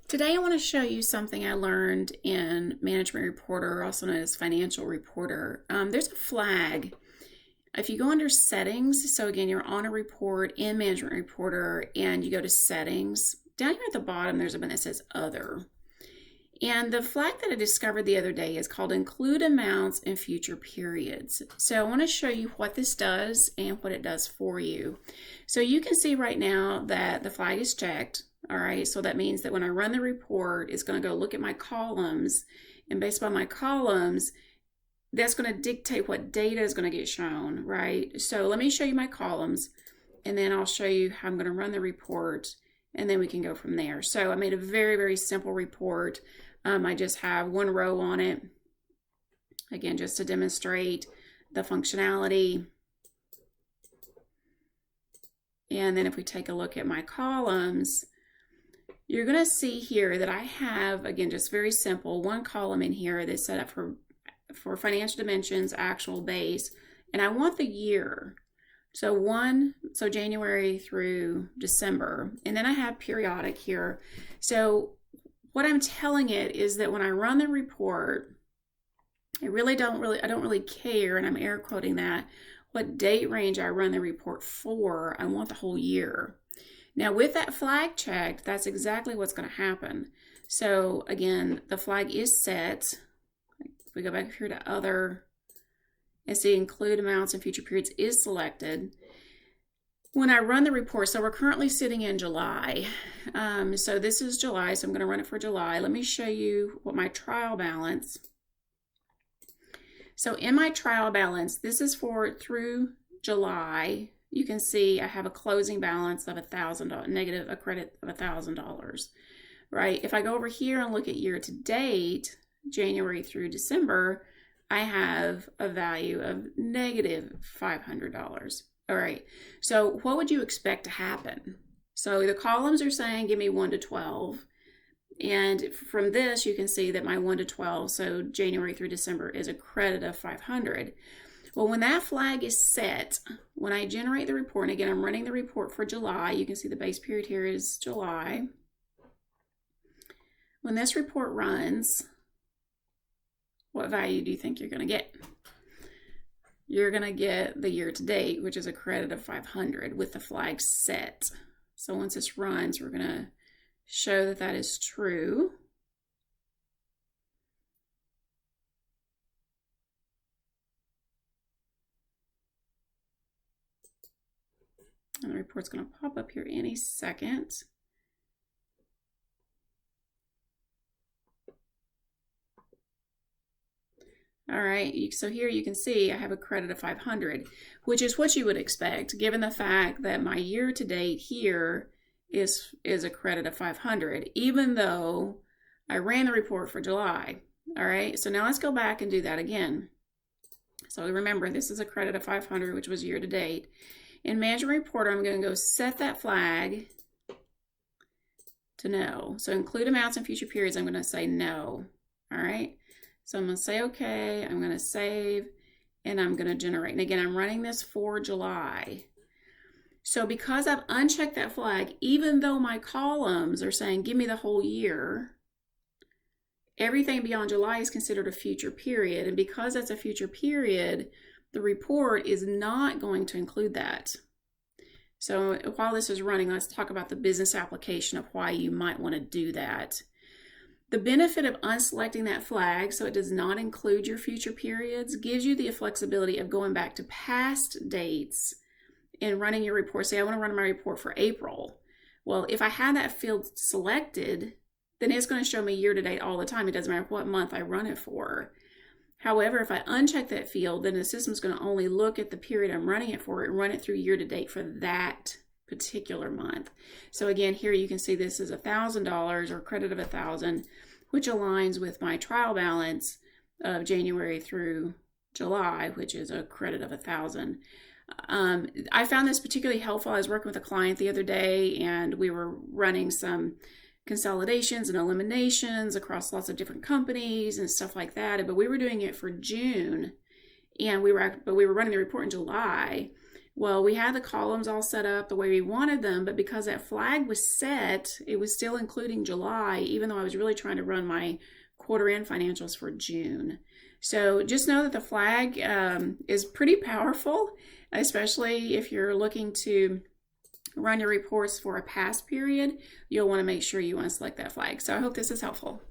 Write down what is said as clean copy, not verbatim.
Today I want to show you something I learned in Management Reporter, also known as Financial Reporter. There's a flag. If you go under Settings, so again, you're on a report in Management Reporter and you go to Settings, down here at the bottom there's a button that says Other. And the flag that I discovered the other day is called Include Amounts in Future Periods. So I want to show you what this does and what it does for you. So you can see right now that the flag is checked. All right, so that means that when I run the report, it's going to go look at my columns, and based on my columns, that's going to dictate what data is going to get shown, right? So let me show you my columns, and then I'll show you how I'm going to run the report, and then we can go from there. So I made a very, very simple report. I just have one row on it, again, just to demonstrate the functionality. And then if we take a look at my columns, you're going to see here that I have, again, just very simple, one column in here that's set up for financial dimensions, actual base, and I want the year. So January through December, and then I have periodic here. So what I'm telling it is that when I run the report, I don't really care, and I'm air quoting that, what date range I run the report for. I want the whole year. Now with that flag checked, that's exactly what's going to happen. So again, the flag is set. If we go back here to Other, and see Include Amounts in Future Periods is selected. When I run the report, so we're currently sitting in July. So this is July, so I'm going to run it for July. Let me show you what my trial balance. So in my trial balance, this is for through July. You can see I have a closing balance of $1,000, negative, a credit of $1,000, right? If I go over here and look at year to date, January through December, I have a value of negative $500. All right, so what would you expect to happen? So the columns are saying give me 1 to 12. And from this, you can see that my 1 to 12, so January through December, is a credit of 500. Well, when that flag is set, when I generate the report, and again, I'm running the report for July, you can see the base period here is July. When this report runs, what value do you think you're going to get? You're going to get the year to date, which is a credit of 500 with the flag set. So once this runs, we're going to show that that is true. And the report's going to pop up here any second. All right, so here you can see I have a credit of 500, which is what you would expect, given the fact that my year to date here is a credit of 500, even though I ran the report for July. All right, so now let's go back and do that again. So remember, this is a credit of 500, which was year to date. In Management Reporter, I'm going to go set that flag to no. So include amounts in future periods, I'm going to say no. All right. So I'm going to say okay. I'm going to save, and I'm going to generate. And again, I'm running this for July. So because I've unchecked that flag, even though my columns are saying give me the whole year, everything beyond July is considered a future period. And because that's a future period, the report is not going to include that. So while this is running, let's talk about the business application of why you might want to do that. The benefit of unselecting that flag, so it does not include your future periods, gives you the flexibility of going back to past dates and running your report. Say I want to run my report for April. Well, if I had that field selected, then it's going to show me year to date all the time. It doesn't matter what month I run it for. However, if I uncheck that field, then the system's going to only look at the period I'm running it for and run it through year to date for that particular month. So again, here you can see this is $1,000 or credit of 1,000, which aligns with my trial balance of January through July, which is a credit of 1,000. I found this particularly helpful. I was working with a client the other day, and we were running some consolidations and eliminations across lots of different companies and stuff like that. But we were doing it for June, and we were running the report in July. Well, we had the columns all set up the way we wanted them, but because that flag was set, it was still including July, even though I was really trying to run my quarter end financials for June. So just know that the flag is pretty powerful, especially if you're looking to run your reports for a past period. You'll want to make sure you want to select that flag. So I hope this is helpful.